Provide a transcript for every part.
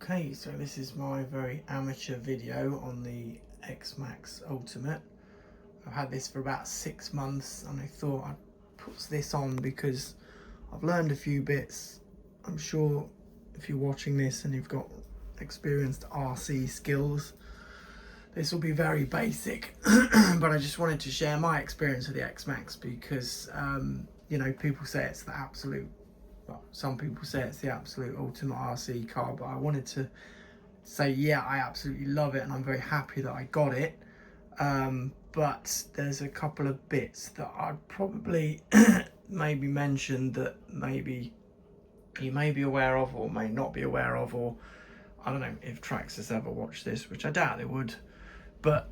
Okay, so this is my very amateur video on the XMaxx Ultimate. I've had this for about 6 months and I thought I'd put this on because I've learned a few bits. I'm sure if you're watching this and you've got experienced RC skills, this will be very basic, but I just wanted to share my experience with the XMaxx because, you know, people say it's the absolute, well, some people say it's the absolute ultimate RC car, but I wanted to say, yeah, I absolutely love it and I'm very happy that I got it. But there's a couple of bits that I'd probably maybe mention that maybe you may be aware of or may not be aware of, or I don't know if Traxxas ever watched this, which I doubt they would, but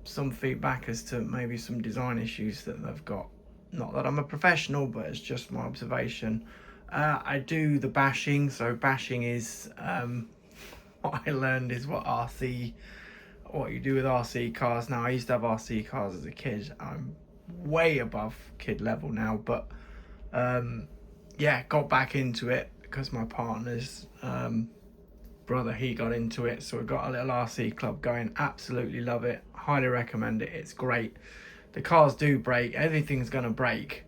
some feedback as to maybe some design issues that they've got. Not that I'm a professional, but it's just my observation. I do the bashing, so bashing is what I learned is what you do with RC cars. Now, I used to have RC cars as a kid. I'm way above kid level now, but yeah, got back into it because my partner's brother, he got into it, so we've got a little RC club going. Absolutely love it, highly recommend it. It's great. The cars do break, everything's gonna break,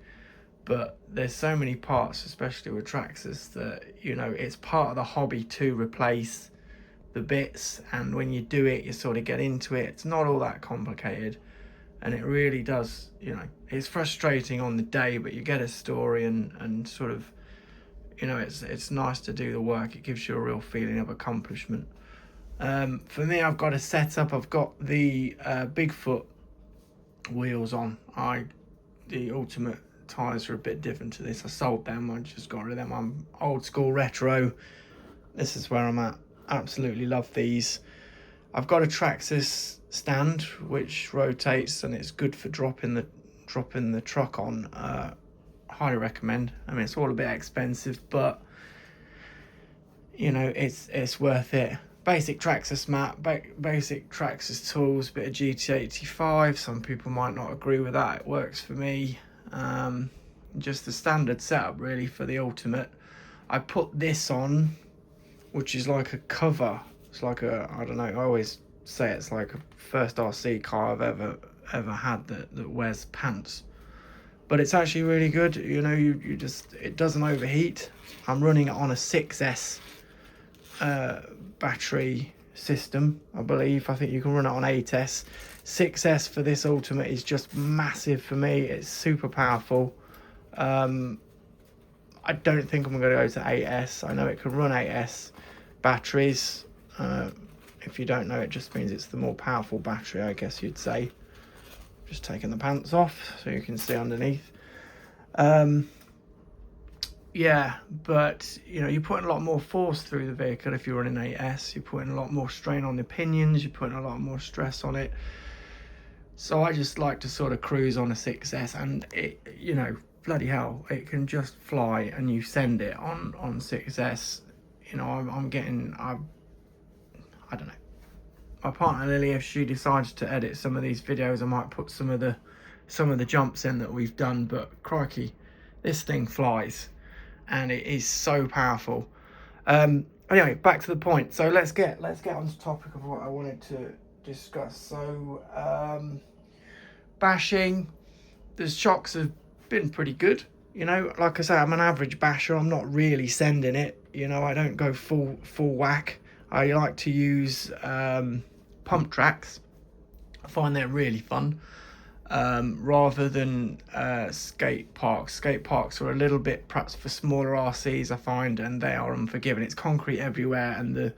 but there's so many parts, especially with Traxxas, that, you know, it's part of the hobby to replace the bits, and when you do it, you sort of get into it. It's not all that complicated, and it really does, you know, it's frustrating on the day, but you get a story and sort of, you know, it's nice to do the work. It gives you a real feeling of accomplishment. For me, I've got a setup. I've got the Bigfoot wheels on. The Ultimate tires are a bit different to this. I sold them, I just got rid of them. I'm old school retro. This is where I'm at. Absolutely love these. I've got a Traxxas stand which rotates and it's good for dropping the truck on. Highly recommend. I mean, it's all a bit expensive, but you know, it's worth it. Basic Traxxas mat, basic Traxxas tools, bit of GT85. Some people might not agree with that. It works for me. Just the standard setup really for the Ultimate. I put this on, which is like a cover. It's like a, I don't know, I always say it's like a first RC car I've ever had that wears pants. But it's actually really good. You know, you just, it doesn't overheat. I'm running it on a 6S battery system, I believe. I think you can run it on 8S. 6S for this Ultimate is just massive for me. It's super powerful. I don't think I'm going to go to 8S. I know it can run 8S batteries. If you don't know, it just means it's the more powerful battery, I guess you'd say. Just taking the pants off so you can see underneath. Yeah, but you know, you're putting a lot more force through the vehicle if you're running 8S. You're putting a lot more strain on the pinions. You're putting a lot more stress on it. So I just like to sort of cruise on a 6S, and it, you know, bloody hell, it can just fly. And you send it on 6S. You know, I'm getting, I don't know. My partner Lily, if she decides to edit some of these videos, I might put some of the jumps in that we've done. But crikey, this thing flies. And it is so powerful. Anyway, back to the point. So let's get on to the topic of what I wanted to discuss. So bashing, the shocks have been pretty good. You know, like I say, I'm an average basher. I'm not really sending it. You know, I don't go full whack. I like to use pump tracks. I find they're really fun. Rather than skate parks. Skate parks are a little bit perhaps for smaller RCs, I find, and they are unforgiving. It's concrete everywhere, and the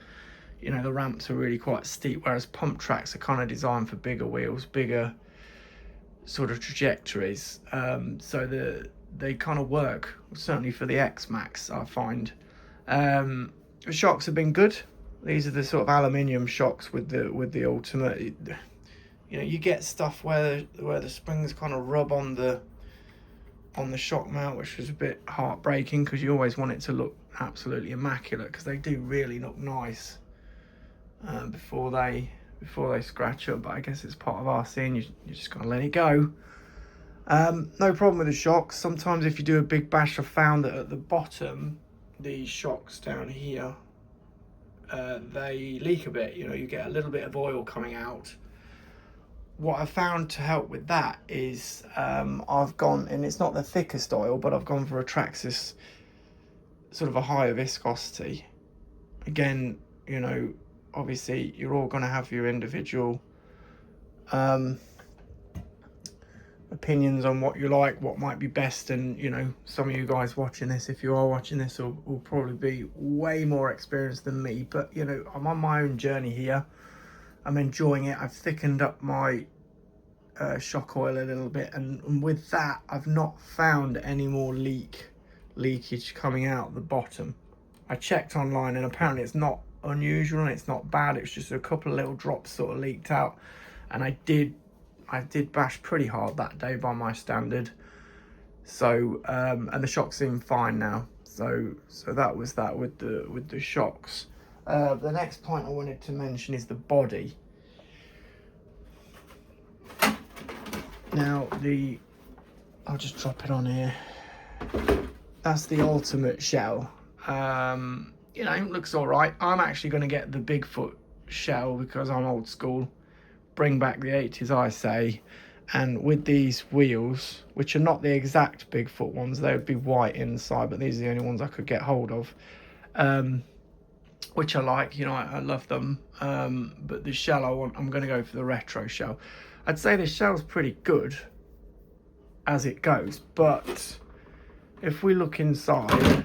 ramps are really quite steep, whereas pump tracks are kind of designed for bigger wheels, bigger sort of trajectories. So they kind of work, certainly for the XMaxx, I find. The shocks have been good. These are the sort of aluminium shocks with the Ultimate. You know, you get stuff where the springs kind of rub on the shock mount, which is a bit heartbreaking because you always want it to look absolutely immaculate, because they do really look nice before they scratch up. But I guess it's part of RC, and you just gotta let it go. No problem with the shocks. Sometimes if you do a big bash, I've found that at the bottom, the shocks down here, they leak a bit. You know, you get a little bit of oil coming out. What I found to help with that is I've gone, and it's not the thickest oil, but I've gone for a Traxxas, sort of a higher viscosity. Again, you know, obviously you're all going to have your individual opinions on what you like, what might be best, and you know, some of you guys watching this, if you are watching this, will probably be way more experienced than me. But you know, I'm on my own journey here. I'm enjoying it. I've thickened up my shock oil a little bit, and with that I've not found any more leakage coming out the bottom. I checked online and apparently it's not unusual and it's not bad. It's just a couple of little drops sort of leaked out, and I did bash pretty hard that day by my standard. So and the shocks seem fine now. So that was that with the shocks. The next point I wanted to mention is the body. Now I'll just drop it on here. That's the ultimate shell. You know, it looks all right. I'm actually going to get the Bigfoot shell because I'm old school. Bring back the 80s, I say. And with these wheels, which are not the exact Bigfoot ones, they would be white inside, but these are the only ones I could get hold of, which I like. You know, I love them. But the shell I'm going to go for the retro shell. I'd say the shell's pretty good as it goes, but if we look inside,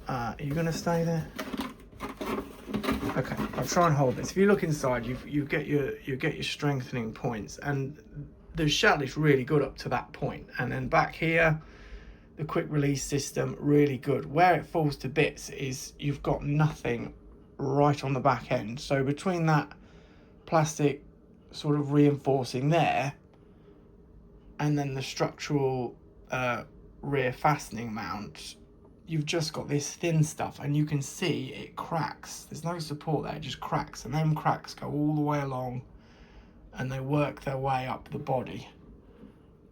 are you going to stay there? Okay, I'll try and hold this. If you look inside, you get your strengthening points, and the shell is really good up to that point. And then back here, the quick release system, really good. Where it falls to bits is you've got nothing right on the back end. So between that plastic sort of reinforcing there, and then the structural rear fastening mount, you've just got this thin stuff, and you can see it cracks. There's no support there, it just cracks, and them cracks go all the way along and they work their way up the body,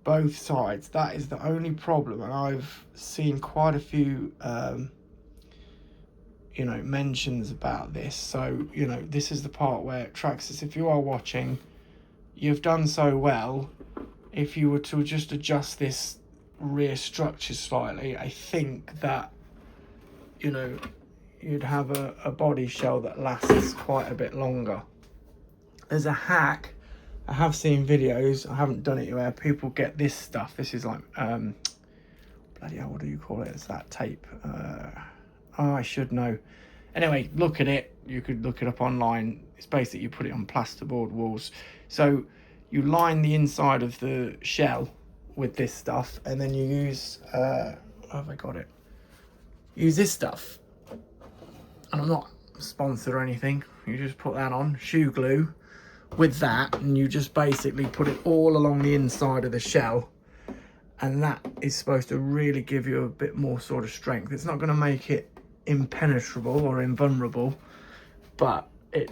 both sides. That is the only problem, and I've seen quite a few you know, mentions about this. So you know, this is the part where Traxxas, if you are watching, you've done so well. If you were to just adjust this rear structure slightly, I think that, you know, you'd have a body shell that lasts quite a bit longer. There's a hack. I have seen videos, I haven't done it yet, where people get this stuff. This is like bloody hell, what do you call it? It's that tape. Oh, I should know. Anyway, look at it. You could look it up online. It's basically you put it on plasterboard walls. So you line the inside of the shell with this stuff, and then you use where have I got it? Use this stuff. And I'm not sponsored or anything. You just put that on, shoe glue with that, and you just basically put it all along the inside of the shell, and that is supposed to really give you a bit more sort of strength. It's not going to make it impenetrable or invulnerable, but it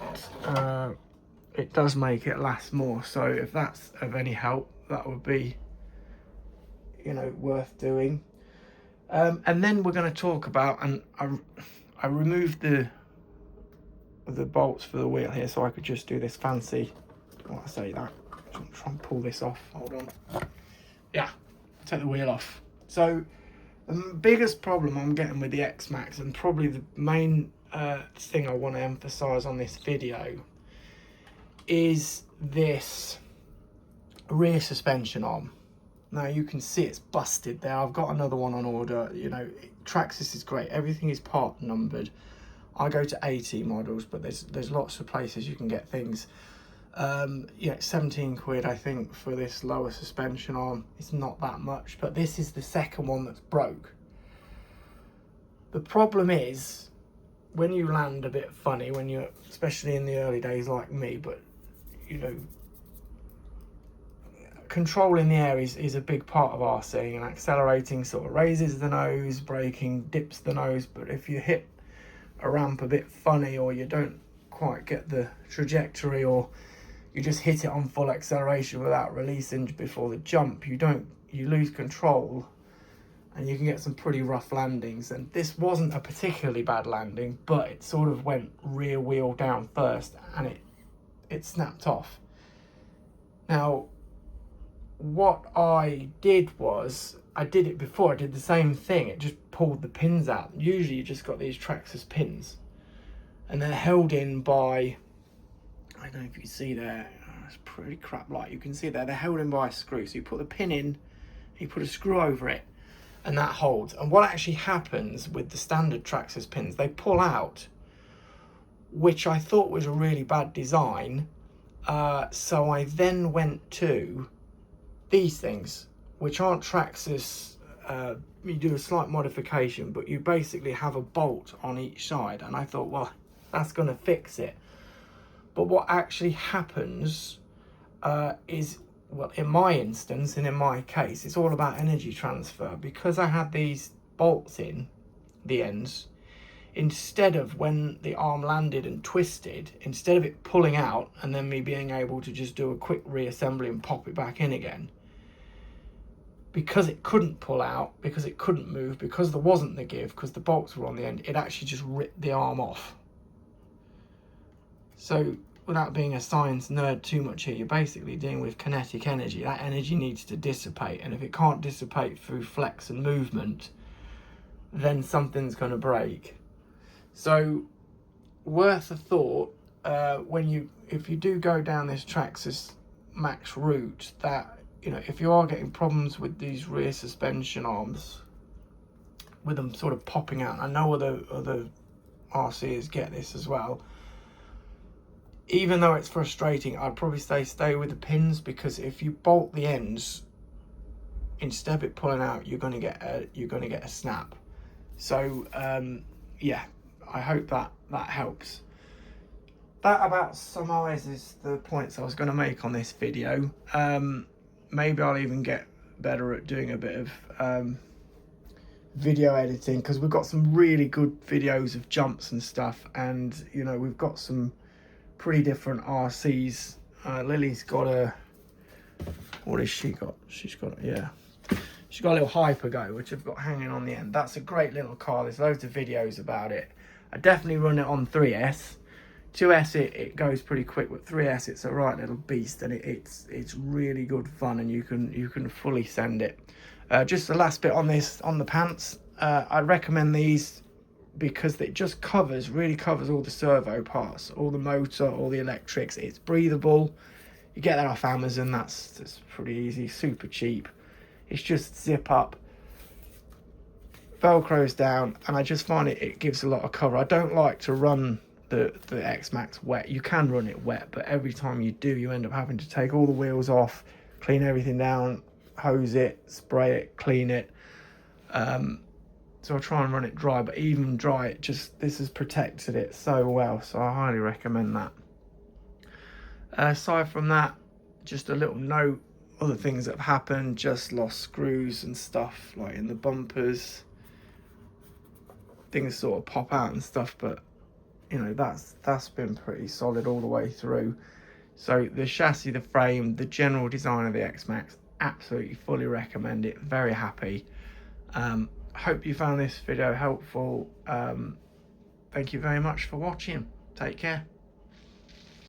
does make it last more. So if that's of any help, that would be, you know, worth doing. And then we're going to talk about, and I removed the bolts for the wheel here so I could just do this fancy, well, I say that, I'm trying to pull this off, hold on, yeah, take the wheel off. So the biggest problem I'm getting with the XMaxx, and probably the main thing I want to emphasize on this video, is this rear suspension arm. Now you can see it's busted there. I've got another one on order. You know, Traxxas is great, everything is part numbered. I go to 80 models, but there's lots of places you can get things. Yeah, 17 quid I think for this lower suspension arm. It's not that much, but this is the second one that's broke. The problem is, when you land a bit funny, when you're, especially in the early days like me, but you know, controlling the air is a big part of RCing, and accelerating sort of raises the nose, braking dips the nose. But if you hit a ramp a bit funny, or you don't quite get the trajectory, or you just hit it on full acceleration without releasing before the jump, you lose control, and you can get some pretty rough landings. And this wasn't a particularly bad landing, but it sort of went rear wheel down first, and it snapped off. Now, what I did was, I did it before, I did the same thing. It just pulled the pins out. Usually you just got these Traxxas pins, and they're held in by, I don't know if you can see there, it's pretty crap light, you can see there, they're held in by a screw. So you put the pin in, you put a screw over it, and that holds. And what actually happens with the standard Traxxas pins, they pull out, which I thought was a really bad design. So I then went to these things, which aren't Traxxas. You do a slight modification, but you basically have a bolt on each side, and I thought, well, that's going to fix it. But what actually happens is, well, in my instance and in my case, it's all about energy transfer. Because I had these bolts in the ends, instead of, when the arm landed and twisted, instead of it pulling out and then me being able to just do a quick reassembly and pop it back in again, because it couldn't pull out, because it couldn't move, because there wasn't the give, because the bolts were on the end, it actually just ripped the arm off. So without being a science nerd too much here, you're basically dealing with kinetic energy. That energy needs to dissipate, and if it can't dissipate through flex and movement, then something's going to break. So worth a thought if you do go down this Traxxas Max route, that, you know, if you are getting problems with these rear suspension arms, with them sort of popping out, I know other RCers get this as well. Even though it's frustrating, I'd probably stay with the pins, because if you bolt the ends, instead of it pulling out, you're going to get a snap. So yeah, I hope that helps. That about summarizes the points I was going to make on this video. Maybe I'll even get better at doing a bit of video editing, because we've got some really good videos of jumps and stuff, and you know, we've got some pretty different RCs. Lily's got a, what has she got? She's got a little Hypergo, which I've got hanging on the end. That's a great little car. There's loads of videos about it. I definitely run it on 3S. 2S it goes pretty quick, but 3S it's a right little beast, and it's really good fun, and you can fully send it. Just the last bit on this, on the pants, I recommend these because it just really covers all the servo parts, all the motor, all the electrics. It's breathable. You get that off Amazon. That's pretty easy, super cheap. It's just zip up, velcros down, and I just find it gives a lot of cover. I don't like to run the X-Maxx wet. You can run it wet, but every time you do, you end up having to take all the wheels off, clean everything down, hose it, spray it, clean it. So I try and run it dry, but even dry, this has protected it so well, so I highly recommend that. Aside from that, just a little note, other things that have happened, just lost screws and stuff, like in the bumpers. Things sort of pop out and stuff, but you know, that's been pretty solid all the way through. So the chassis, the frame, the general design of the X-Maxx, absolutely fully recommend it. Very happy. Hope you found this video helpful. Thank you very much for watching. Take care.